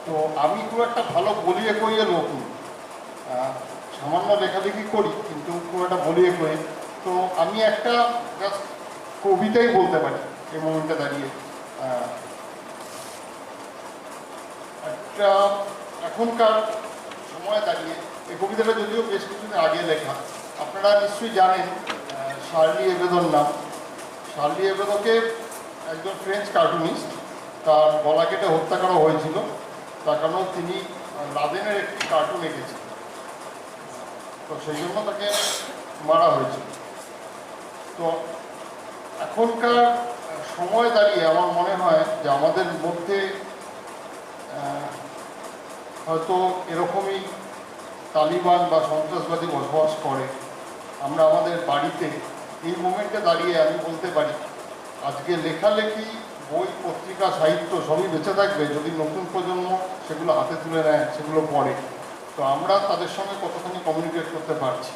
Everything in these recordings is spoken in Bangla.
তো আমি খুব একটা ভালো বলিয়ে কইয়ে লোক নই, সামান্য লেখালেখি করি কিন্তু খুব একটা বলিয়ে কয়ে। তো আমি একটা জাস্ট কবিতাই বলতে পারি এই মোমেন্টে দাঁড়িয়ে। একটা এখনকার সময় দাঁড়িয়ে এই কবিতাটা যদিও বেশ কিছুদিন আগে লেখা, আপনারা নিশ্চয়ই জানেন শার্লি এবেদোর নাম। শার্লি এবেদোকে একজন ফ্রেঞ্চ কার্টুনিস্ট, তার গলা কেটে হত্যা করা হয়েছিল তার কারণ তিনি লাদেনের একটি কার্টুন এঁকেছেন, তো সেই জন্য তাকে মারা হয়েছিল। তো এখনকার সময় দাঁড়িয়ে আমার মনে হয় যে আমাদের মধ্যে হয়তো এরকমই তালিবান বা সন্ত্রাসবাদী বসবাস করে। আমরা আমাদের বাড়িতে এই মোমেন্টে দাঁড়িয়ে আমি বলতে পারি আজকে লেখালেখি, বই, পত্রিকা, সাহিত্য সবই বেঁচে থাকবে যদি নতুন প্রজন্ম সেগুলো হাতে তুলে নেয়, সেগুলো পড়ে। তো আমরা তাদের সঙ্গে কতখানি কমিউনিকেট করতে পারছি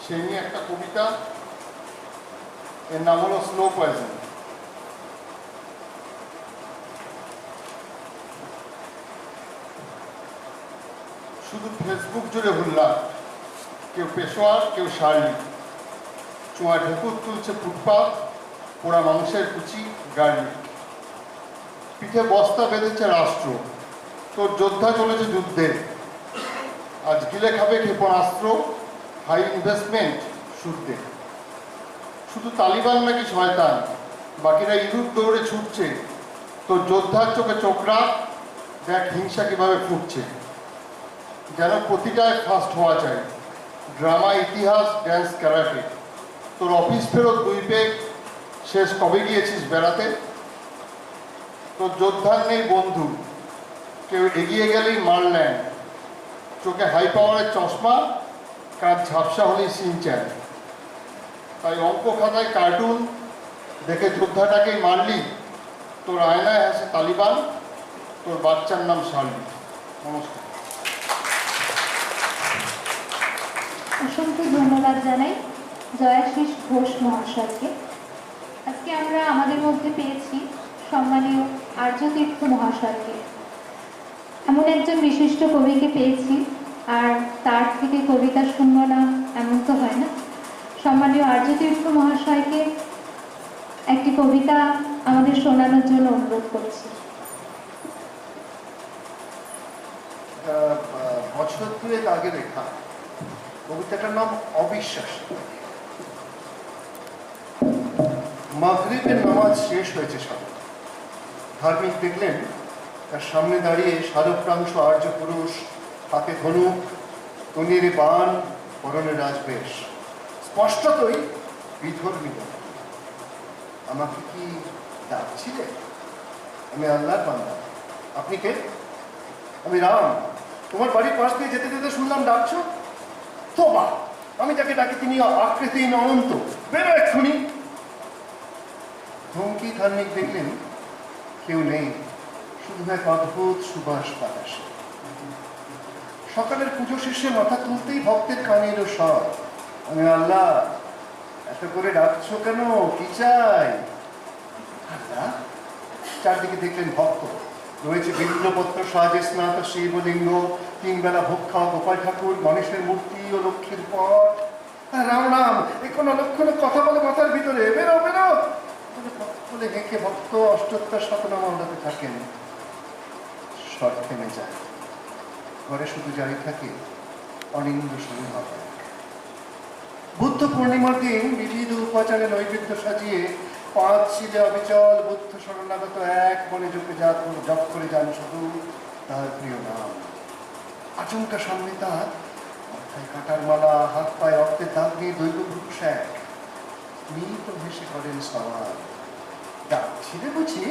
সেই নিয়ে একটা কবিতা, এর নাম হলো স্লো পয়জন। শুধু ফেসবুক জুড়ে হুল্লা, কেউ পেশোয়ার, কেউ শার্লি, চোঁয়া ঢেকুর তুলছে ফুটপাত, পোড়া মাংসের কুচি গাড়ি, পিঠে বস্তা বেঁধেছে রাষ্ট্র, তোর যোদ্ধা চলেছে যুদ্ধে, আজ গিলে খাবে ক্ষেপণাস্ত্র, হাই ইনভেস্টমেন্ট সুদে। শুধু তালিবান নাকি শয়তান, বাকিরা ইঁদুর দৌড়ে ছুটছে, তোর যোদ্ধার চোখে চোখ রাখ, দেখ হিংসা কিভাবে ফুটছে। যেন প্রতিটায় ফার্স্ট হওয়া চাই, ড্রামা, ইতিহাস, ড্যান্স, ক্যারাটে। তোর অফিস ফেরত 2 পেগ, শেষ কবে গিয়েছিস বেড়াতে। তোর যোদ্ধার নেই বন্ধু, কেউ এগিয়ে গেলেই মারলেন, চোখে হাই পাওয়ারের চশমা, কাজ ঝাপসা হলেই সিনচ্যান। তাই অঙ্ক খাতায় কার্টুন দেখে যোদ্ধাটাকেই মারলি, তোর আয়নায় আছে তালিবান, তোর বাচ্চার নাম শার্লি। নমস্কার। অসংখ্য ধন্যবাদ জানাই জয়াশিস ঘোষ মহাশয়কে। আজকে আমরা আমাদের মধ্যে পেয়েছি সম্মানীয় আর্যতীর্থ মহাশয়কে। এমন একজন বিশিষ্ট কবিকে পেয়েছি, আর তার থেকে কবিতা শুনবো না এমন তো হয় না। সম্মানীয় আর্যতীর্থ মহাশয়কে একটি কবিতা আমাদের শোনানোর জন্য অনুরোধ করছি। বছর 2 আগে লেখা কবিতাটার নাম অবিশ্বাস। মাগরিবের নামাজ শেষ হয়েছে সবে। ধার্মিক দেখলেন তার সামনে দাঁড়িয়ে সারপ্রাংশ আর্য পুরুষ, হাতে ধনুক, তনিরে বান, পরনে রাজবেশ, স্পষ্টতই বিধর্মী। আমাকে কি ডাকছিলে? আমি আল্লাহর বান্দা। আপনি কে? আমি রাম। তোমার বাড়ির পাশ দিয়ে যেতে যেতে শুনলাম ডাকছো। তোবা, আমি যাকে ডাকি তিনি আকৃতিহীন অনন্ত, বেরো এক্ষুনি। ধমকি ধার্মিক দেখলেন কেউ নেই, শুধু এক অদ্ভুত সুবাস বাতাসে। সকালের পুজো শেষে মাথা তুলতেই ভক্তের কানে এলো স্বর, আমি আল্লাহ। এত করে ডাকছো কেন? কি চাই? আল্লাহ। চারদিকে দেখলেন ভক্ত, রয়েছে বিল্লপত্র সাজে স্নাত শিবলিঙ্গ, 3 বেলা ভোগ খাওয়া গোপাল ঠাকুর, গণেশের মূর্তি ও লক্ষ্মীর পট। রাম রাম, এ কোন লক্ষণ কথা বলে মাথার ভিতরে, বেরো বেরো বলে হেঁকে ভক্ত অষ্টোত্তর শতনাম আমলাতে থাকেন। স্বর থেমে যায়, ঘরে শুধু জারি থাকে অনিন্দ শূন্যতা। বুদ্ধ পূর্ণিমার দিন বিবিধ উপাচারে নৈবেদ্য সাজিয়ে 5 শিলে অবিচল বুদ্ধ শরণাগত এক মনে জপ করে যান শুধু তার প্রিয় নাম। আচমকা সামনে তার মাথায় কাটার মালা, হাত পায়ে রক্তের দাগ দিয়ে দৈব পুরুষ এক মৃত ভেসে করেন সওয়াল। ডাকছিলে বুঝি?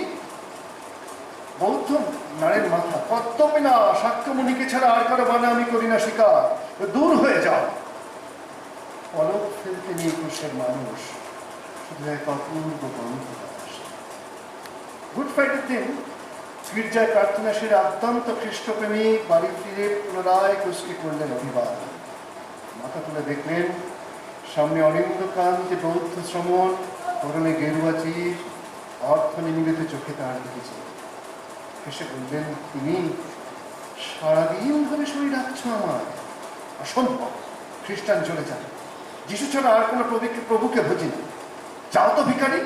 বৌদ্ধ নারের মাথা, কর্তব্য না, শাক্যমুনিকে ছাড়া আর কারো বানা আমি করি না স্বীকার, দূর হয়ে যাও। পলক ফেলতে নিয়ে কুশের মানুষ, শুধু এক অপূর্ব গন্ধ। গুড ফ্রাইডের দিন গির্জায় প্রার্থনা সেরে আদ্যন্ত খ্রিস্টপ্রেমিক বাড়ি ফিরে পুনরায় কুশকে করলেন অভিবাদন। মাথা তুলে দেখলেন সামনে অনিন্দকান্তে বৌদ্ধ শ্রমণ, পরনে গেরুয়া চির, অর্থ নিমিলিত চোখে তার দেখেছে। হেসে বললেন তিনি, সারাদিন ধরে শরীর রাখছো আমার, অসম্ভব। খ্রিস্টান চলে যান, যিশু ছাড়া আর কোনো প্রভুকে বুঝি না। যাও তো ভিখারি।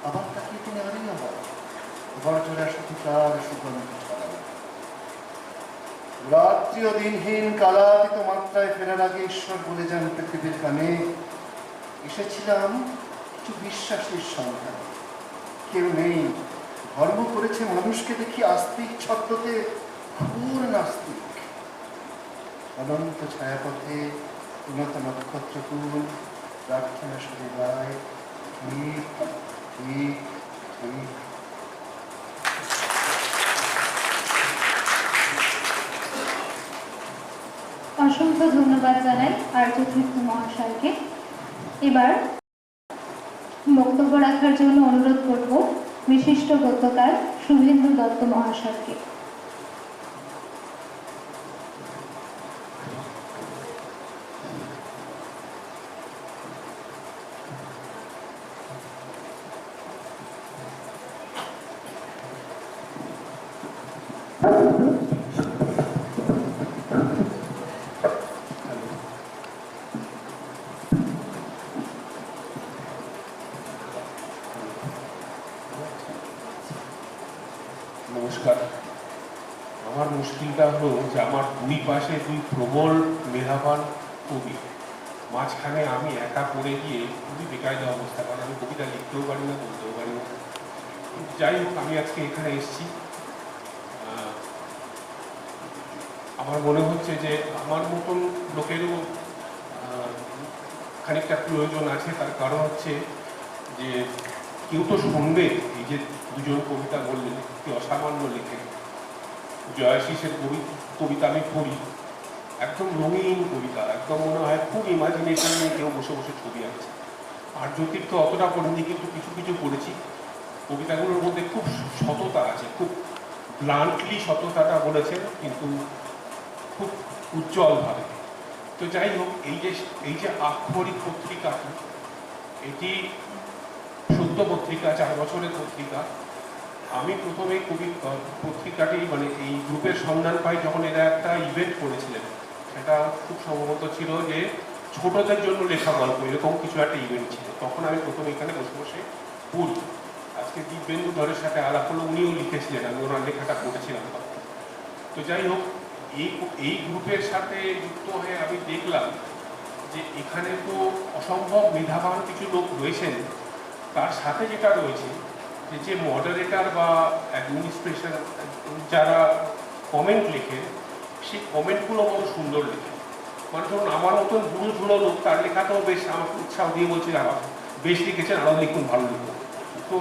আবার তাকিয়ে তিনি আরেই আবার বড়জোড়া সঠিকার সুগন্ধ ছড়ানো। রাত্রি ও দিনহীন কালাতীত মাত্রায় ফেরার আগে ঈশ্বর বলে যান পৃথিবীর কানে, এসেছিলাম কিছু বিশ্বাসীর সন্ধান। কেউ নেই, ধর্ম করেছে মানুষকে দেখি আস্তিক ছত্রতে ঘোর নাস্তিক। অনন্ত ছায়াপথে উন্নত নক্ষত্রকুল প্রার্থনা শুরু গায়, ঠিক ঠিক ঠিক। অসংখ্য ধন্যবাদ জানাই আর্যতীর্থ মহাশয়কে। এবার বক্তব্য রাখার জন্য অনুরোধ করব বিশিষ্ট গদ্যকার শুভেন্দু দত্ত মহাশয়কে। নমস্কার। আমার মুশকিলটা হলো যে আমার দুই পাশে দুই প্রবল মেধাবান কবি, মাঝখানে আমি একা পড়ে গিয়ে খুবই বেকায়দা অবস্থা, কারণ আমি কবিতা লিখতেও পারি না, বলতেও পারি না। কিন্তু যাই হোক, আমি আজকে এখানে এসেছি। আমার মনে হচ্ছে যে আমার মতন লোকেরও খানিকটা প্রয়োজন আছে। তার কারণ হচ্ছে যে কেউ তো শুনবে। এই যে দুজন কবিতা বললেন, কি অসামান্য লেখে। জয়াশিসের কবিতা আমি পড়ি, একদম রঙিন কবিতা, একদম মনে হয় খুব ইমাজিনেশন নিয়ে কেউ বসে বসে ছবি আঁকছে। আর্যতীর্থ অতটা পড়িনি, কিন্তু কিছু কিছু পড়েছি। কবিতাগুলোর মধ্যে খুব সততা আছে, খুব ব্লান্টলি সততাটা বলেছেন, কিন্তু খুব উজ্জ্বলভাবে। তো যাই হোক, এই যে আক্ষরিক পত্রিকাটি, এটি সত্য পত্রিকা, 4 বছরের পত্রিকা। আমি প্রথমে পত্রিকাটি মানে এই গ্রুপের সন্ধান পাই যখন এরা একটা ইভেন্ট করেছিলেন। সেটা খুব সম্ভবত ছিল যে ছোটদের জন্য লেখা গল্প, এরকম কিছু একটা ইভেন্ট ছিল। তখন আমি প্রথমে এখানে বসে বসে পড়ি। আজকে দিব্যেন্দু ধরের সাথে আলাপ হলো, উনিও লিখেছিলেন, আমি ওনার লেখাটা পড়েছিলাম। তো যাই হোক, এই গ্রুপের সাথে যুক্ত হয়ে আমি দেখলাম যে এখানে তো অসম্ভব মেধাবান কিছু লোক রয়েছেন। তার সাথে যেটা রয়েছে যে মডারেটর বা অ্যাডমিনিস্ট্রেশন যারা কমেন্ট লেখে, সেই কমেন্টগুলো বড় সুন্দর লেখে। মানে ধরুন আমার মতন ভুল ঝুলো লোক, তার লেখাটাও বেশ আমাকে উৎসাহ দিয়ে বলছে, বেশ লিখেছেন, আরও লিখুন, ভালো লিখুন। তো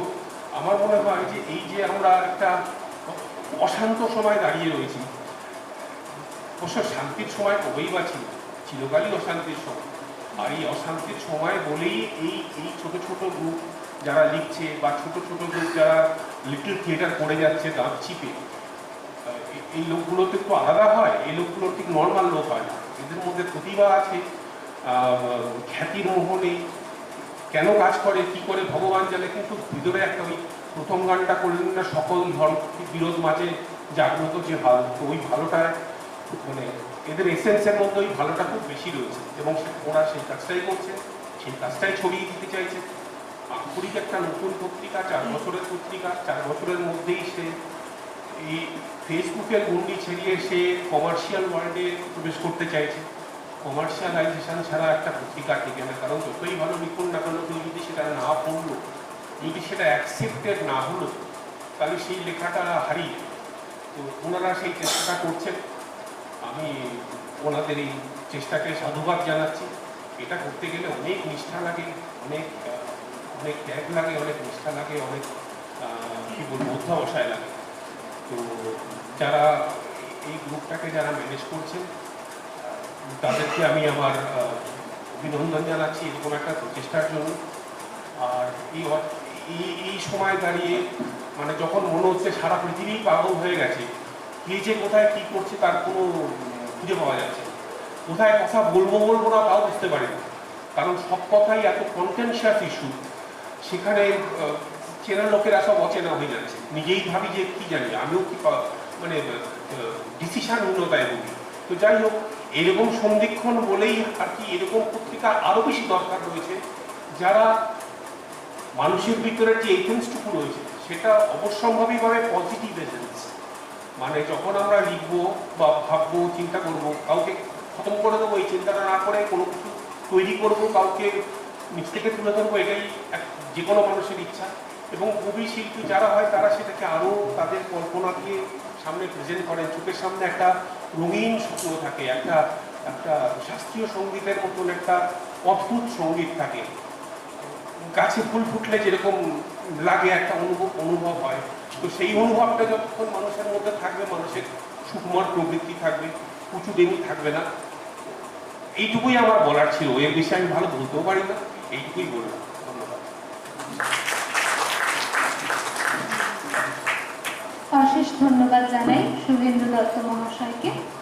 আমার মনে হয় যে এই যে আমরা একটা অশান্ত সময় দাঁড়িয়ে রয়েছি, অবশ্য শান্তির সময় কবেই বা ছিল, চিরকালই অশান্তির সময়। আর এই অশান্তির সময় বলেই এই ছোট ছোট গ্রুপ যারা লিখছে, বা ছোট ছোট গ্রুপ যারা লিটল থিয়েটার করে যাচ্ছে দাঁত চিপে, এই লোকগুলো তো একটু আলাদা হয়। এই লোকগুলো ঠিক নর্মাল লোক হয় না, এদের মধ্যে প্রতিভা আছে, খ্যাতির মোহ নেই। কেন কাজ করে, কি করে ভগবান জানে, কিন্তু ভিতরে একটা ওই প্রথম গানটা করলেন না, সকল ধর্ম বিরোধ মাঝে জাগ্রত যে ভালো, তো ওই ভালোটায় মানে এদের এসেন্সের মধ্যে ওই ভালোটা খুব বেশি রয়েছে, এবং ওরা সেই কাজটাই করছে, সেই কাজটাই ছড়িয়ে দিতে চাইছে। আক্ষরিক একটা নতুন পত্রিকা, 4 বছরের পত্রিকা, 4 বছরের মধ্যেই সে এই ফেসবুকের গণ্ডি ছেড়িয়ে সে কমার্শিয়াল ওয়ার্ল্ডে প্রবেশ করতে চাইছে। কমার্শিয়ালাইজেশন ছাড়া একটা পত্রিকা টিকে না, কারণ যতই ভালো লিখুন না কেন, কেউ যদি সেটা না পড়লো, যদি সেটা অ্যাকসেপ্টেড না হলো, তাহলে সেই লেখাটা হারিয়ে। তো ওনারা সেই চেষ্টাটা করছেন, আমি ওনাদের এই চেষ্টাকে সাধুবাদ জানাচ্ছি। এটা করতে গেলে অনেক নিষ্ঠা লাগে, অনেক ত্যাগ লাগে, অনেক নিষ্ঠা লাগে, অনেক কী বলবো, অধ্যাবসায় লাগে। তো যারা এই গ্রুপটাকে যারা ম্যানেজ করছেন, তাদেরকে আমি আমার অভিনন্দন জানাচ্ছি এরকম একটা প্রচেষ্টার জন্য। আর এই সময় দাঁড়িয়ে মানে যখন মনে হচ্ছে সারা পৃথিবী পাগল হয়ে গেছে, কে যে কোথায় কী করছে তার কোনো খুঁজে পাওয়া যাচ্ছে না, কোথায় কথা বলবো না তাও বুঝতে পারি না, কারণ সব কথাই এত কন্টেনশিয়াস ইস্যু। সেখানে চেনা লোকেরা সব অচেনা হয়ে যাচ্ছে। নিজেই ভাবি যে কি জানি, আমিও কি মানে ডিসিশনহীনতায় ভুগি। তো যাই হোক, এরকম সন্ধিক্ষণ বলেই আর কি এরকম পত্রিকা আরো বেশি দরকার রয়েছে, যারা মানুষের ভিতরে যে এথেন্সটুকু রয়েছে সেটা অবশ্যম্ভাবীভাবে পজিটিভ এসেন্স, মানে যখন আমরা লিখবো বা ভাববো, চিন্তা করব, কাউকে খতম করে দেবো এই চিন্তাটা না করে কোনো কিছু তৈরি করব, কাউকে নিচ থেকে তুলে ধরবো, এটাই যে কোনো মানুষের ইচ্ছা। এবং কবি শিল্পী যারা হয় তারা সেটাকে আরও তাদের কল্পনা দিয়ে সামনে প্রেজেন্ট করেন, চোখের সামনে একটা রঙিন স্বপ্ন থাকে, একটা একটা শাস্ত্রীয় সঙ্গীতের মতন একটা অদ্ভুত সঙ্গীত থাকে। গাছে ফুল ফুটলে যেরকম লাগে একটা অনুভব হয়, তো সেই অনুভবটা যতক্ষণ মানুষের মধ্যে থাকবে, মানুষের সুকুমার প্রবৃত্তি থাকবে, উঁচু দেমি থাকবে না। এইটুকুই আমার বলার ছিল, এর বিষয়ে আমি ভালো বলতেও পারি না, এইটুকুই বললাম। ধন্যবাদ। অশেষ ধন্যবাদ জানাই শুভেন্দু দত্ত মহাশয়কে।